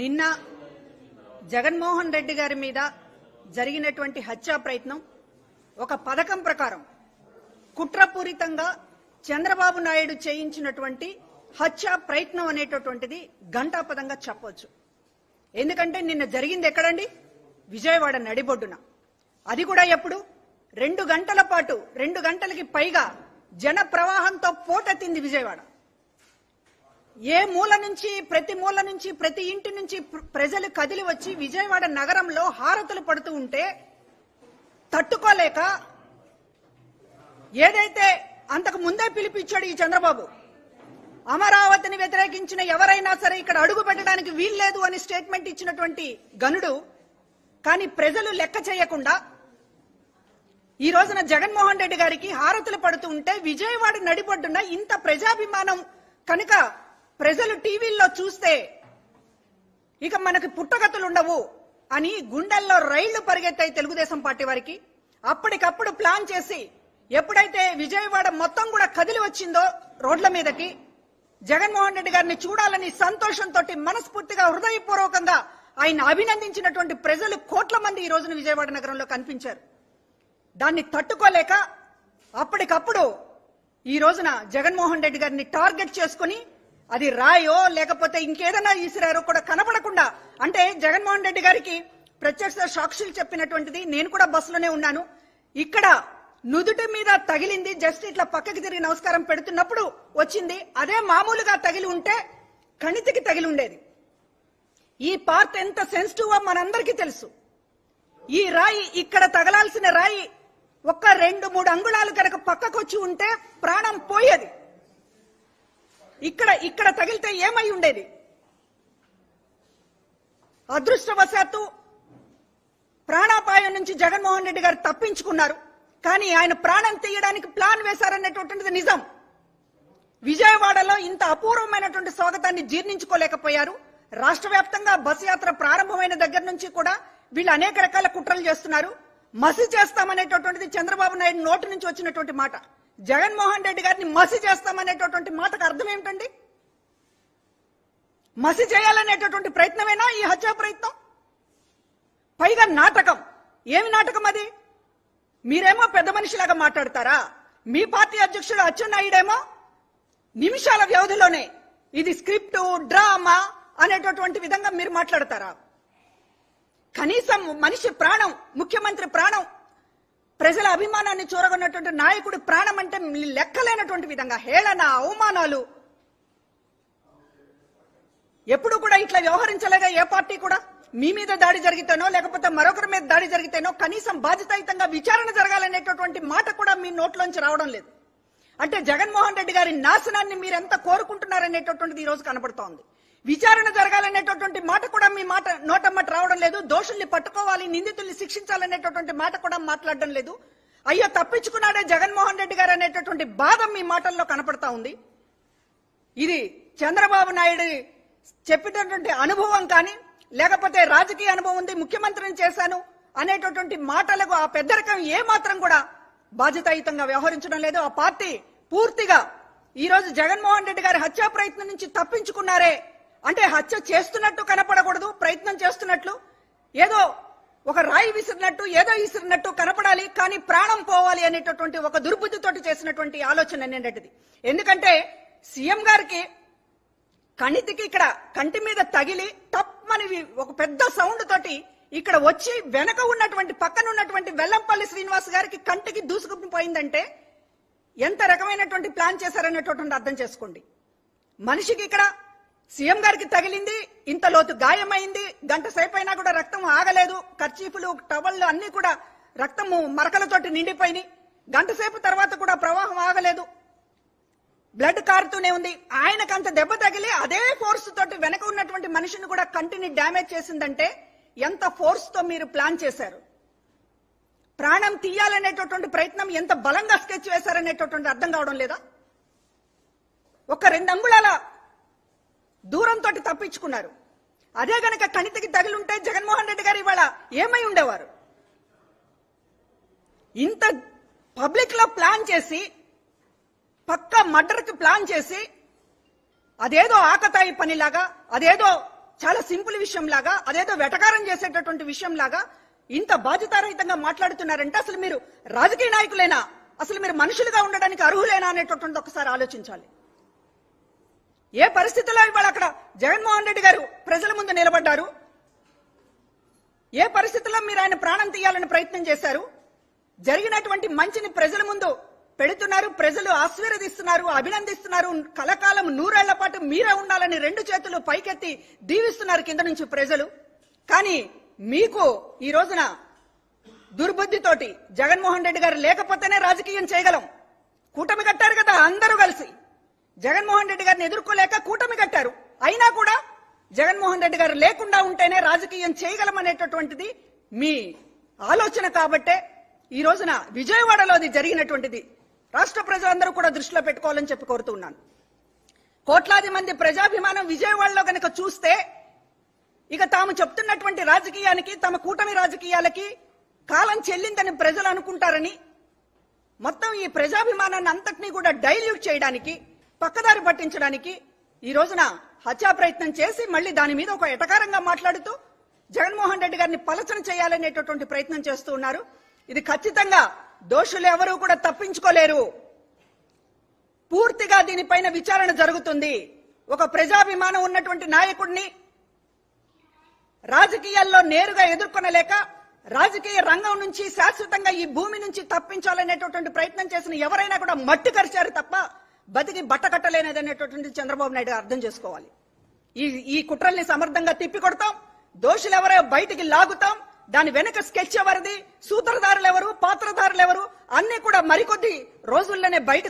నిన్న జగన్మోహన్ రెడ్డి గారి మీద జరిగినటువంటి హత్యా ప్రయత్నం ఒక పథకం ప్రకారం కుట్రపూరితంగా చంద్రబాబు నాయుడు చేయించినటువంటి హత్యా ప్రయత్నం అనేటటువంటిది ఘంటాపదంగా చెప్పొచ్చు. ఎందుకంటే నిన్న జరిగింది ఎక్కడండి? విజయవాడ నడిబొడ్డున. అది కూడా ఎప్పుడు 2 గంటల పాటు 2 గంటలకి పైగా జన ప్రవాహంతో పోటెత్తింది విజయవాడ. ఏ మూల నుంచి ప్రతి ఇంటి నుంచి ప్రజలు కదిలి వచ్చి విజయవాడ నగరంలో హారతులు పడుతూ ఉంటే తట్టుకోలేక ఏదైతే అంతకు ముందే పిలిపించాడు ఈ చంద్రబాబు, అమరావతిని వ్యతిరేకించిన ఎవరైనా సరే ఇక్కడ అడుగు పెట్టడానికి వీల్లేదు అని స్టేట్మెంట్ ఇచ్చినటువంటి గనుడు, కానీ ప్రజలు లెక్క చేయకుండా ఈ రోజున జగన్మోహన్ రెడ్డి గారికి హారతులు పడుతూ ఉంటే విజయవాడ నడిబొడ్డున ఇంత ప్రజాభిమానం కనుక ప్రజలు టీవీల్లో చూస్తే ఇక మనకి పుట్టగతులు ఉండవు అని గుండెల్లో రైళ్లు పరిగెత్తాయి తెలుగుదేశం పార్టీ వారికి. అప్పటికప్పుడు ప్లాన్ చేసి ఎప్పుడైతే విజయవాడ మొత్తం కూడా కదిలి వచ్చిందో రోడ్ల మీదకి, జగన్మోహన్ రెడ్డి గారిని చూడాలని సంతోషంతో మనస్ఫూర్తిగా హృదయపూర్వకంగా ఆయన అభినందించినటువంటి ప్రజలు కోట్ల మంది ఈ రోజున విజయవాడ నగరంలో కనిపించారు. దాన్ని తట్టుకోలేక అప్పటికప్పుడు ఈ రోజున జగన్మోహన్ రెడ్డి గారిని టార్గెట్ చేసుకుని అది రాయో లేకపోతే ఇంకేదైనా ఈసిరారో కూడా కనపడకుండా, అంటే జగన్మోహన్ రెడ్డి గారికి ప్రత్యక్ష సాక్షులు చెప్పినటువంటిది, నేను కూడా బస్సులోనే ఉన్నాను, ఇక్కడ నుదుటి మీద తగిలింది, జస్ట్ ఇట్లా పక్కకి తిరిగి నమస్కారం పెడుతున్నప్పుడు వచ్చింది. అదే మామూలుగా తగిలి ఉంటే కణితికి తగిలి ఉండేది. ఈ పార్ట్ ఎంత సెన్సిటివ్ మనందరికీ తెలుసు. ఈ రాయి ఇక్కడ తగలాల్సిన రాయి ఒక్క 2-3 అంగుళాలు కనుక పక్కకు వచ్చి ఉంటే ప్రాణం పోయేది. ఇక్కడ తగిలితే ఏమై ఉండేది? అదృష్టవశాత్తు ప్రాణాపాయం నుంచి జగన్మోహన్ రెడ్డి గారు తప్పించుకున్నారు. కానీ ఆయన ప్రాణం తీయడానికి ప్లాన్ వేశారనేటువంటిది నిజం. విజయవాడలో ఇంత అపూర్వమైనటువంటి స్వాగతాన్ని జీర్ణించుకోలేకపోయారు. రాష్ట్ర వ్యాప్తంగా బస్ యాత్ర ప్రారంభమైన దగ్గర నుంచి కూడా వీళ్ళు అనేక రకాల కుట్రలు చేస్తున్నారు. మసి చేస్తామనేటటువంటిది చంద్రబాబు నాయుడు నోటి నుంచి వచ్చినటువంటి మాట. జగన్మోహన్ రెడ్డి గారిని మసి చేస్తామనేటటువంటి మాటకు అర్థం ఏమిటండి? మసి చేయాలనేటటువంటి ప్రయత్నమేనా ఈ హత్యా ప్రయత్నం? పైగా నాటకం. ఏమి నాటకం అది? మీరేమో పెద్ద మనిషిలాగా మాట్లాడతారా? మీ పార్టీ అధ్యక్షుడు అచ్చెన్నాయుడేమో నిమిషాల వ్యవధిలోనే ఇది స్క్రిప్ట్, డ్రామా అనేటటువంటి విధంగా మీరు మాట్లాడతారా? కనీసం మనిషి ప్రాణం, ముఖ్యమంత్రి ప్రాణం, ప్రజల అభిమానాన్ని చూరగొన్నటువంటి నాయకుడి ప్రాణం అంటే లెక్కలేనటువంటి విధంగా హేళన, అవమానాలు. ఎప్పుడు కూడా ఇట్లా వ్యవహరించలేగా ఏ పార్టీ కూడా. మీ మీద దాడి జరిగితేనో లేకపోతే మరొకరి మీద దాడి జరిగితేనో కనీసం బాధ్యతాయుతంగా విచారణ జరగాలనేటటువంటి మాట కూడా మీ నోట్లోంచి రావడం లేదు. అంటే జగన్మోహన్ రెడ్డి గారి నాశనాన్ని మీరెంత కోరుకుంటున్నారనేటటువంటిది ఈ రోజు కనబడుతోంది. విచారణ జరగాలనేటటువంటి మాట కూడా మీ మాట నోటమ్మట రావడం లేదు. దోషుల్ని పట్టుకోవాలి, నిందితుల్ని శిక్షించాలనేటటువంటి మాట కూడా మాట్లాడడం లేదు. అయ్యో తప్పించుకున్నాడే జగన్మోహన్ రెడ్డి గారు అనేటటువంటి బాధ మీ మాటల్లో కనపడతా ఉంది. ఇది చంద్రబాబు నాయుడు చెప్పేటటువంటి అనుభవం కానీ లేకపోతే రాజకీయ అనుభవం ఉంది, ముఖ్యమంత్రిని చేశాను అనేటటువంటి మాటలకు ఆ పెద్దరికం ఏ మాత్రం కూడా బాధ్యతాయుతంగా వ్యవహరించడం లేదు. ఆ పార్టీ పూర్తిగా ఈ రోజు జగన్మోహన్ రెడ్డి గారి హత్యా ప్రయత్నం నుంచి తప్పించుకున్నారే అంటే హత్య చేస్తున్నట్టు కనపడకూడదు, ప్రయత్నం చేస్తున్నట్లు, ఏదో ఒక రాయి విసిరినట్టు, ఏదో విసిరినట్టు కనపడాలి, కానీ ప్రాణం పోవాలి అనేటటువంటి ఒక దుర్బుద్ధితోటి చేసినటువంటి ఆలోచన నిన్నటిది. ఎందుకంటే సీఎం గారికి కణితికి ఇక్కడ కంటి మీద తగిలి తప్పని ఒక పెద్ద సౌండ్ తోటి ఇక్కడ వచ్చి వెనక ఉన్నటువంటి పక్కన ఉన్నటువంటి వెల్లంపల్లి శ్రీనివాస్ గారికి కంటికి దూసుకుపోయిందంటే ఎంత రకమైనటువంటి ప్లాన్ చేశారనేటటువంటి అర్థం చేసుకోండి. మనిషికి ఇక్కడ సీఎం గారికి తగిలింది, ఇంత లోతు గాయమైంది, గంట సేపు అయినా కూడా రక్తం ఆగలేదు, కర్చీఫ్లు, టవళ్ళు అన్ని కూడా రక్తము మరకలతోటి నిండిపోయినాయి. గంట సేపు తర్వాత కూడా ప్రవాహం ఆగలేదు, బ్లడ్ కారుతూనే ఉంది. ఆయనకు అంత దెబ్బ తగిలి అదే ఫోర్స్ తోటి వెనక ఉన్నటువంటి మనిషిని కూడా కంటిని డ్యామేజ్ చేసిందంటే ఎంత ఫోర్స్ తో మీరు ప్లాన్ చేశారు? ప్రాణం తీయాలనేటటువంటి ప్రయత్నం ఎంత బలంగా స్కెచ్ వేశారనేటటువంటి అర్థం కావడం లేదా? ఒక 2 అంగుళాల దూరంతో తప్పించుకున్నారు. అదే గనక కణితికి తగిలుంటే జగన్మోహన్ రెడ్డి గారు ఇవాళ ఏమై ఉండేవారు? ఇంత పబ్లిక్ లో ప్లాన్ చేసి, పక్క మర్డర్ కి ప్లాన్ చేసి, అదేదో ఆకతాయి పనిలాగా, అదేదో చాలా సింపుల్ విషయం లాగా, అదేదో వెటకారం చేసేటటువంటి విషయం లాగా ఇంత బాధ్యతారహితంగా మాట్లాడుతున్నారంటే అసలు మీరు రాజకీయ నాయకులేనా, అసలు మీరు మనుషులుగా ఉండడానికి అర్హులేనా అనేటటువంటి ఒకసారి ఆలోచించాలి. ఏ పరిస్థితుల్లో ఇవాళ అక్కడ జగన్మోహన్ రెడ్డి గారు ప్రజల ముందు నిలబడ్డారు, ఏ పరిస్థితుల్లో మీరు ఆయన ప్రాణం తీయాలని ప్రయత్నం చేశారు, జరిగినటువంటి మంచిని ప్రజల ముందు పెడుతున్నారు, ప్రజలు ఆశీర్వదిస్తున్నారు, అభినందిస్తున్నారు, కలకాలం 100 ఏళ్ల పాటు మీరే ఉండాలని 2 చేతులు పైకెత్తి దీవిస్తున్నారు కింద నుంచి ప్రజలు. కానీ మీకు ఈ రోజున దుర్బుద్ధితోటి జగన్మోహన్ రెడ్డి గారు లేకపోతేనే రాజకీయం చేయగలం, కూటమి కట్టారు కదా అందరూ కలిసి, జగన్మోహన్ రెడ్డి గారిని ఎదుర్కోలేక కూటమి కట్టారు, అయినా కూడా జగన్మోహన్ రెడ్డి గారు లేకుండా ఉంటేనే రాజకీయం చేయగలం అనేటటువంటిది మీ ఆలోచన. కాబట్టే ఈ రోజున విజయవాడలో అది జరిగినటువంటిది రాష్ట్ర ప్రజలందరూ కూడా దృష్టిలో పెట్టుకోవాలని చెప్పి కోరుతున్నాను. కోట్లాది మంది ప్రజాభిమానం విజయవాడలో గనక చూస్తే ఇక తాము చెప్తున్నటువంటి రాజకీయానికి, తమ కూటమి రాజకీయాలకి కాలం చెల్లిందని ప్రజలు అనుకుంటారని మొత్తం ఈ ప్రజాభిమానాన్ని అంతటినీ కూడా డైల్యూట్ చేయడానికి, పక్కదారి పట్టించడానికి ఈ రోజున హత్యా ప్రయత్నం చేసి మళ్ళీ దాని మీద ఒక ఎటకారంగా మాట్లాడుతూ జగన్మోహన్ రెడ్డి గారిని పలచన చేయాలనేటటువంటి ప్రయత్నం చేస్తూ ఉన్నారు. ఇది ఖచ్చితంగా దోషులు ఎవరూ కూడా తప్పించుకోలేరు. పూర్తిగా దీనిపైన విచారణ జరుగుతుంది. ఒక ప్రజాభిమానం ఉన్నటువంటి నాయకుడిని రాజకీయాల్లో నేరుగా ఎదుర్కొనలేక రాజకీయ రంగం నుంచి శాశ్వతంగా ఈ భూమి నుంచి తప్పించాలనేటటువంటి ప్రయత్నం చేసిన ఎవరైనా కూడా మట్టి కరిచారు తప్ప బతికి బట్ట కట్టలేనిదనేటటువంటి చంద్రబాబు నాయుడు అర్థం చేసుకోవాలి. ఈ కుట్రల్ని సమర్థంగా తిప్పికొడతాం, దోషులు ఎవరో బయటికి లాగుతాం, దాని వెనక స్కెచ్ ఎవరిది, సూత్రధారులు ఎవరు, పాత్రధారులు ఎవరు అన్ని కూడా మరికొద్ది రోజుల్లోనే బయట